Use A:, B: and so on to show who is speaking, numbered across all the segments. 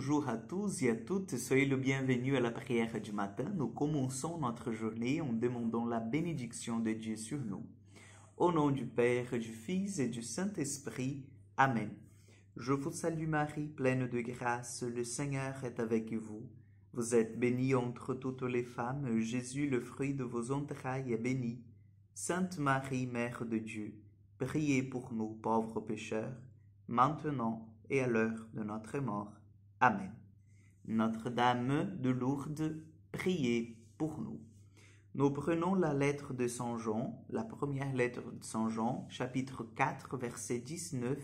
A: bonjour à tous et à toutes, soyez le bienvenu à la prière du matin. Nous commençons notre journée en demandant la bénédiction de Dieu sur nous. Au nom du Père, du Fils et du Saint-Esprit. Amen. Je vous salue Marie, pleine de grâce, le Seigneur est avec vous. Vous êtes bénie entre toutes les femmes, Jésus, le fruit de vos entrailles, est béni. Sainte Marie, Mère de Dieu, priez pour nous pauvres pécheurs, maintenant et à l'heure de notre mort. Amen. Notre-Dame de Lourdes, priez pour nous. Nous prenons la lettre de Saint Jean, la première lettre de Saint Jean, chapitre 4, verset 19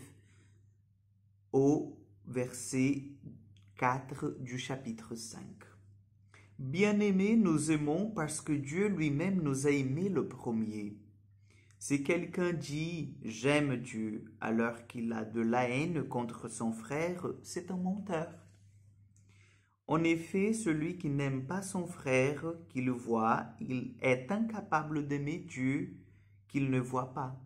A: au verset 4 du chapitre 5. Bien-aimés, nous aimons parce que Dieu lui-même nous a aimés le premier. Si quelqu'un dit « j'aime Dieu » alors qu'il a de la haine contre son frère, c'est un menteur. En effet, celui qui n'aime pas son frère, qui le voit, il est incapable d'aimer Dieu qu'il ne voit pas.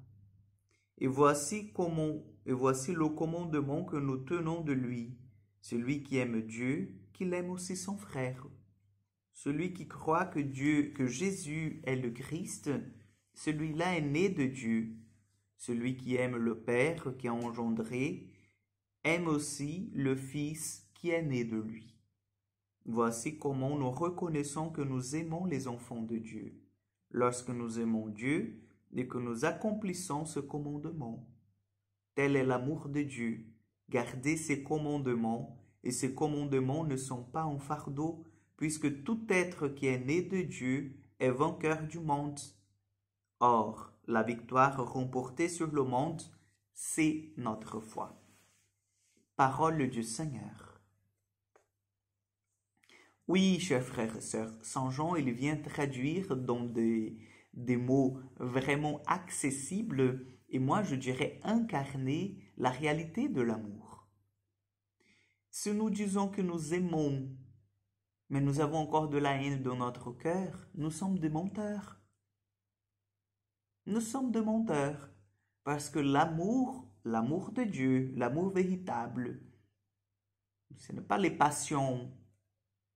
A: Et voici le commandement que nous tenons de lui. Celui qui aime Dieu, qu'il aime aussi son frère. Celui qui croit que Jésus est le Christ, celui-là est né de Dieu. Celui qui aime le Père qui a engendré, aime aussi le Fils qui est né de lui. Voici comment nous reconnaissons que nous aimons les enfants de Dieu, lorsque nous aimons Dieu et que nous accomplissons ce commandement. Tel est l'amour de Dieu, garder ses commandements, et ces commandements ne sont pas un fardeau, puisque tout être qui est né de Dieu est vainqueur du monde. Or, la victoire remportée sur le monde, c'est notre foi. Parole du Seigneur. Oui, chers frères et sœurs, Saint Jean, il vient traduire dans des mots vraiment accessibles et moi je dirais incarner la réalité de l'amour. Si nous disons que nous aimons, mais nous avons encore de la haine dans notre cœur, nous sommes des menteurs. Nous sommes des menteurs parce que l'amour de Dieu, l'amour véritable, ce n'est pas les passions,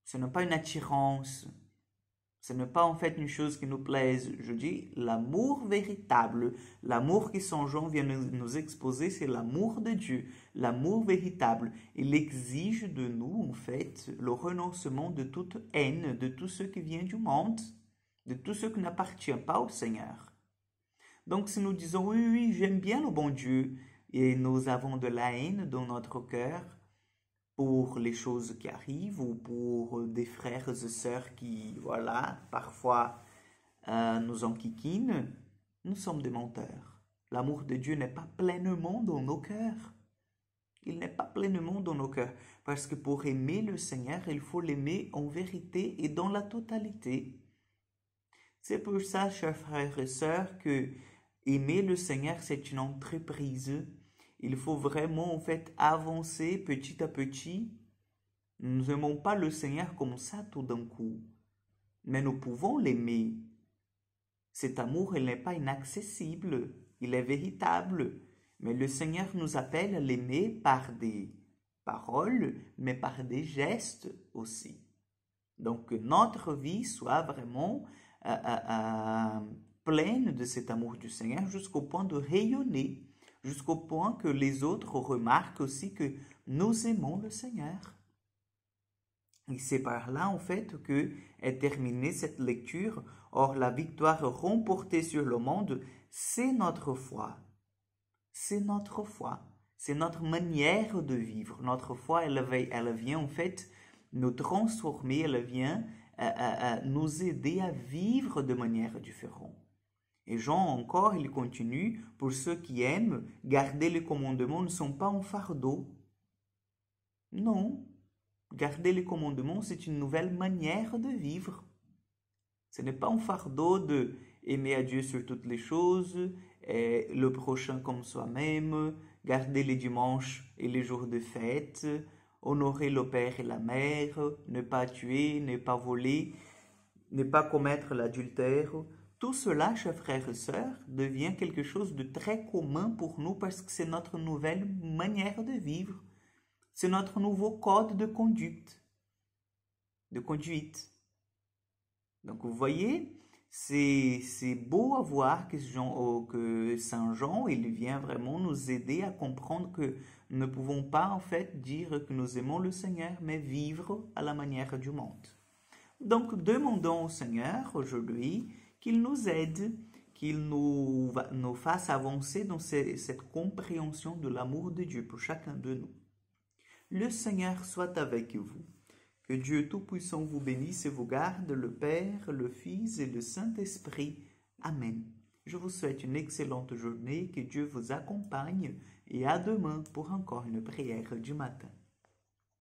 A: ce n'est pas une attirance, ce n'est pas en fait une chose qui nous plaise. Je dis l'amour véritable, l'amour que Saint Jean vient nous exposer, c'est l'amour de Dieu, l'amour véritable. Il exige de nous en fait le renoncement de toute haine, de tout ce qui vient du monde, de tout ce qui n'appartient pas au Seigneur. Donc si nous disons oui, j'aime bien le bon Dieu et nous avons de la haine dans notre cœur pour les choses qui arrivent ou pour des frères et sœurs qui, parfois nous enquiquinent, nous sommes des menteurs. L'amour de Dieu n'est pas pleinement dans nos cœurs. Il n'est pas pleinement dans nos cœurs parce que pour aimer le Seigneur, il faut l'aimer en vérité et dans la totalité. C'est pour ça, chers frères et sœurs, que aimer le Seigneur, c'est une entreprise. Il faut vraiment, en fait, avancer petit à petit. Nous n'aimons pas le Seigneur comme ça tout d'un coup. Mais nous pouvons l'aimer. Cet amour, il n'est pas inaccessible. Il est véritable. Mais le Seigneur nous appelle à l'aimer par des paroles, mais par des gestes aussi. Donc, que notre vie soit vraiment pleine de cet amour du Seigneur jusqu'au point de rayonner, jusqu'au point que les autres remarquent aussi que nous aimons le Seigneur. Et c'est par là, en fait, que est terminée cette lecture. Or, la victoire remportée sur le monde, c'est notre foi. C'est notre foi. C'est notre manière de vivre. Notre foi, elle vient, en fait, nous transformer, elle vient nous aider à vivre de manière différente. Et Jean encore, il continue, pour ceux qui aiment, garder les commandements ne sont pas un fardeau. Non, garder les commandements, c'est une nouvelle manière de vivre. Ce n'est pas un fardeau de aimer à Dieu sur toutes les choses, et le prochain comme soi-même, garder les dimanches et les jours de fête, honorer le père et la mère, ne pas tuer, ne pas voler, ne pas commettre l'adultère. Tout cela, chers frères et sœurs, devient quelque chose de très commun pour nous parce que c'est notre nouvelle manière de vivre. C'est notre nouveau code de conduite. De conduite. Donc vous voyez, c'est beau à voir que Saint Jean, il vient vraiment nous aider à comprendre que nous ne pouvons pas en fait dire que nous aimons le Seigneur, mais vivre à la manière du monde. Donc demandons au Seigneur aujourd'hui qu'il nous aide, qu'il nous fasse avancer dans cette compréhension de l'amour de Dieu pour chacun de nous. Le Seigneur soit avec vous. Que Dieu Tout-Puissant vous bénisse et vous garde, le Père, le Fils et le Saint-Esprit. Amen. Je vous souhaite une excellente journée, que Dieu vous accompagne et à demain pour encore une prière du matin.